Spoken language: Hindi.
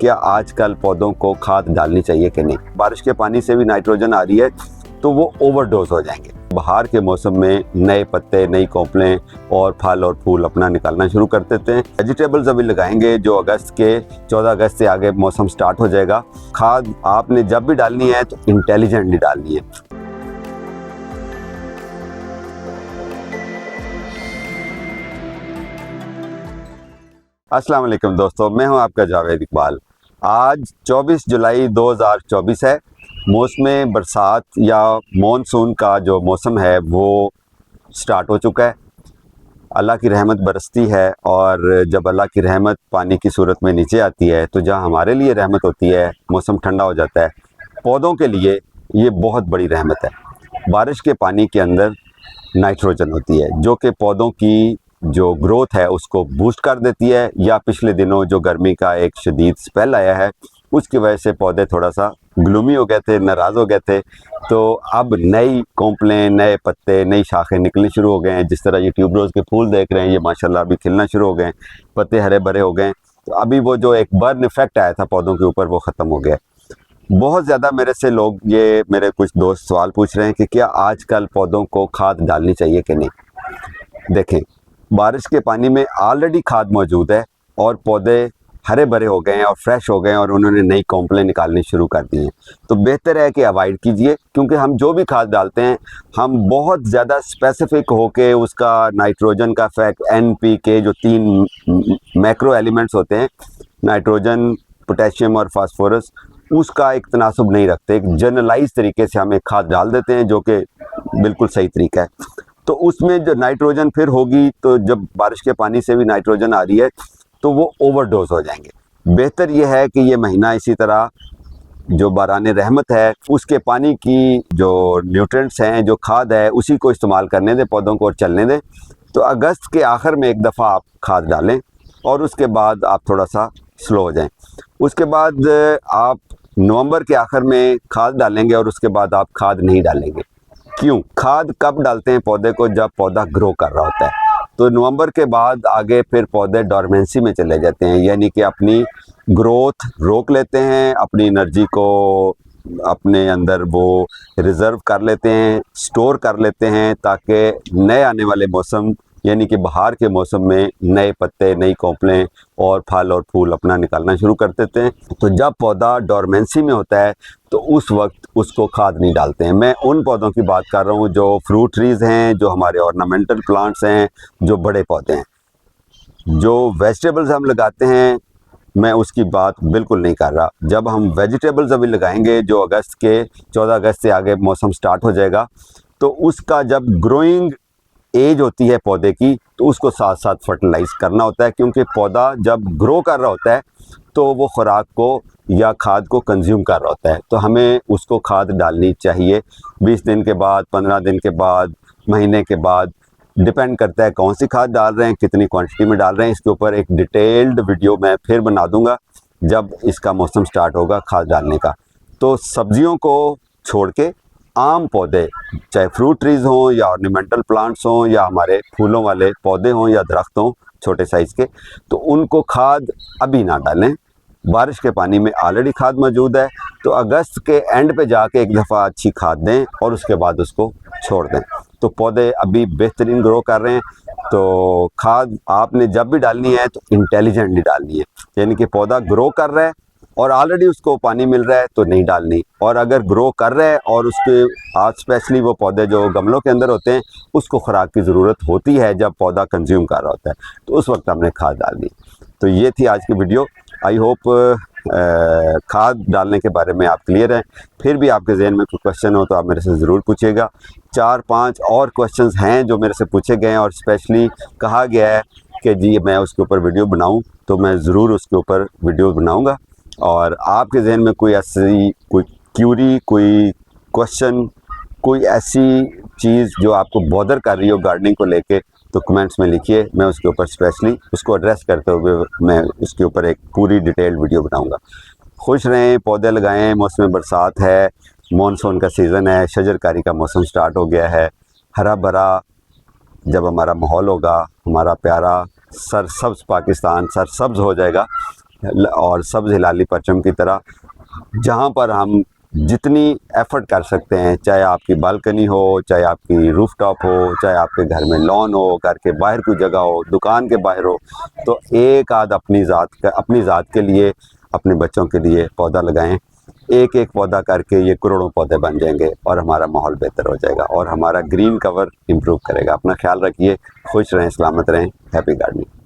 क्या आजकल पौधों को खाद डालनी चाहिए कि नहीं। बारिश के पानी से भी नाइट्रोजन आ रही है तो वो ओवरडोज हो जाएंगे। बाहर के मौसम में नए पत्ते, नई कोंपलें और फल और फूल अपना निकालना शुरू कर देते हैं। वेजिटेबल्स अभी लगाएंगे जो अगस्त के 14 अगस्त से आगे मौसम स्टार्ट हो जाएगा। खाद आपने जब भी डालनी है तो इंटेलिजेंटली डालनी है। अस्सलाम वालेकुम दोस्तों, मैं हूं आपका जावेद इकबाल। आज 24 जुलाई 2024 है। मौसम बरसात या मॉनसून का जो मौसम है वो स्टार्ट हो चुका है। अल्लाह की रहमत बरसती है और जब अल्लाह की रहमत पानी की सूरत में नीचे आती है तो जहां हमारे लिए रहमत होती है, मौसम ठंडा हो जाता है। पौधों के लिए ये बहुत बड़ी रहमत है। बारिश के पानी के अंदर नाइट्रोजन होती है जो कि पौधों की जो ग्रोथ है उसको बूस्ट कर देती है। या पिछले दिनों जो गर्मी का एक शदीद स्पेल आया है उसकी वजह से पौधे थोड़ा सा ग्लूमी हो गए थे, नाराज़ हो गए थे। तो अब नई कोंपलें, नए पत्ते, नई शाखें निकलनी शुरू हो गए हैं। जिस तरह ये ट्यूबरोज़ के फूल देख रहे हैं, ये माशाल्लाह अभी खिलना शुरू हो गए हैं, पत्ते हरे भरे हो गए। तो अभी वो जो एक बर्न इफेक्ट आया था पौधों के ऊपर वो ख़त्म हो गया। बहुत ज़्यादा मेरे से लोग, ये मेरे कुछ दोस्त सवाल पूछ रहे हैं कि क्या आजकल पौधों को खाद डालनी चाहिए कि नहीं। देखें, बारिश के पानी में ऑलरेडी खाद मौजूद है और पौधे हरे भरे हो गए हैं और फ्रेश हो गए हैं और उन्होंने नई कोंपलें निकालनी शुरू कर दी हैं। तो बेहतर है कि अवॉइड कीजिए, क्योंकि हम जो भी खाद डालते हैं हम बहुत ज़्यादा स्पेसिफिक होके उसका नाइट्रोजन का फैक्ट, NPK, जो 3 मैक्रो एलिमेंट्स होते हैं, नाइट्रोजन, पोटेशियम और फास्फोरस, उसका एक तनासुब नहीं रखते। एक जनरलाइज तरीके से हम एक खाद डाल देते हैं जो कि बिल्कुल सही तरीका है। तो उसमें जो नाइट्रोजन फिर होगी, तो जब बारिश के पानी से भी नाइट्रोजन आ रही है तो वो ओवरडोज हो जाएंगे। बेहतर ये है कि ये महीना इसी तरह जो बाराने रहमत है उसके पानी की जो न्यूट्रिएंट्स हैं, जो खाद है, उसी को इस्तेमाल करने दें पौधों को और चलने दें। तो अगस्त के आखिर में एक दफ़ा आप खाद डालें और उसके बाद आप थोड़ा सा स्लो हो जाएं। उसके बाद आप नवंबर के आखिर में खाद डालेंगे और उसके बाद आप खाद नहीं डालेंगे। क्यों? खाद कब डालते हैं पौधे को? जब पौधा ग्रो कर रहा होता है। तो नवंबर के बाद आगे फिर पौधे डोरमेंसी में चले जाते हैं, यानी कि अपनी ग्रोथ रोक लेते हैं, अपनी एनर्जी को अपने अंदर वो रिज़र्व कर लेते हैं, स्टोर कर लेते हैं, ताकि नए आने वाले मौसम यानी कि बाहर के मौसम में नए पत्ते, नई कोंपलें और फल और फूल अपना निकालना शुरू कर देते हैं। तो जब पौधा डोरमेंसी में होता है तो उस वक्त उसको खाद नहीं डालते हैं। मैं उन पौधों की बात कर रहा हूँ जो फ्रूट ट्रीज़ हैं, जो हमारे ऑर्नामेंटल प्लांट्स हैं, जो बड़े पौधे हैं। जो वेजिटेबल्स हम लगाते हैं मैं उसकी बात बिल्कुल नहीं कर रहा। जब हम वेजिटेबल्स अभी लगाएंगे जो अगस्त के 14 अगस्त से आगे मौसम स्टार्ट हो जाएगा, तो उसका जब ग्रोइंग एज होती है पौधे की तो उसको साथ साथ फर्टिलाइज करना होता है, क्योंकि पौधा जब ग्रो कर रहा होता है तो वो खुराक को या खाद को कंज्यूम कर रहा होता है। तो हमें उसको खाद डालनी चाहिए 20 दिन के बाद, 15 दिन के बाद, महीने के बाद। डिपेंड करता है कौन सी खाद डाल रहे हैं, कितनी क्वांटिटी में डाल रहे हैं। इसके ऊपर एक डिटेल्ड वीडियो मैं फिर बना दूंगा जब इसका मौसम स्टार्ट होगा खाद डालने का। तो सब्जियों को छोड़ के आम पौधे, चाहे फ्रूट ट्रीज़ हों या ऑर्नामेंटल प्लांट्स हों या हमारे फूलों वाले पौधे हों या दरख्त हों छोटे साइज़ के, तो उनको खाद अभी ना डालें। बारिश के पानी में ऑलरेडी खाद मौजूद है, तो अगस्त के एंड पे जाके एक दफ़ा अच्छी खाद दें और उसके बाद उसको छोड़ दें। तो पौधे अभी बेहतरीन ग्रो कर रहे हैं। तो खाद आपने जब भी डालनी है तो इंटेलिजेंटली डालनी है, यानी कि पौधा ग्रो कर रहा है और ऑलरेडी उसको पानी मिल रहा है तो नहीं डालनी। और अगर ग्रो कर रहा है और उसके आज स्पेशली वो पौधे जो गमलों के अंदर होते हैं उसको खुराक की ज़रूरत होती है जब पौधा कंज्यूम कर रहा होता है, तो उस वक्त हमने खाद डालनी। तो ये थी आज की वीडियो। आई होप खाद डालने के बारे में आप क्लियर हैं। फिर भी आपके जहन में कोई क्वेश्चन हो तो आप मेरे से ज़रूर पूछिएगा। 4-5 और क्वेश्चंस हैं जो मेरे से पूछे गए हैं और स्पेशली कहा गया है कि जी मैं उसके ऊपर वीडियो बनाऊं, तो मैं ज़रूर उसके ऊपर वीडियो बनाऊंगा। और आपके जहन में कोई ऐसी कोई क्यूरी, कोई क्वेश्चन, कोई ऐसी चीज़ जो आपको बॉदर कर रही हो गार्डनिंग को लेके, तो कमेंट्स में लिखिए। मैं उसके ऊपर स्पेशली उसको एड्रेस करते हुए मैं उसके ऊपर एक पूरी डिटेल्ड वीडियो बनाऊंगा। खुश रहें, पौधे लगाएं। मौसम बरसात है, मॉनसून का सीज़न है, शजरकारी का मौसम स्टार्ट हो गया है। हरा भरा जब हमारा माहौल होगा, हमारा प्यारा सरसब्ज़ पाकिस्तान सरसब्ज़ हो जाएगा, और सब्ज़ हिलाली परचम की तरह, जहाँ पर हम जितनी एफ़र्ट कर सकते हैं, चाहे आपकी बालकनी हो, चाहे आपकी रूफ़टॉप हो, चाहे आपके घर में लॉन हो, घर के बाहर कोई जगह हो, दुकान के बाहर हो, तो एक आध अपनी ज़ात के लिए, अपने बच्चों के लिए पौधा लगाएं। एक एक पौधा करके ये करोड़ों पौधे बन जाएंगे और हमारा माहौल बेहतर हो जाएगा और हमारा ग्रीन कवर इम्प्रूव करेगा। अपना ख्याल रखिए, खुश रहें, सलामत रहें। Happy gardening.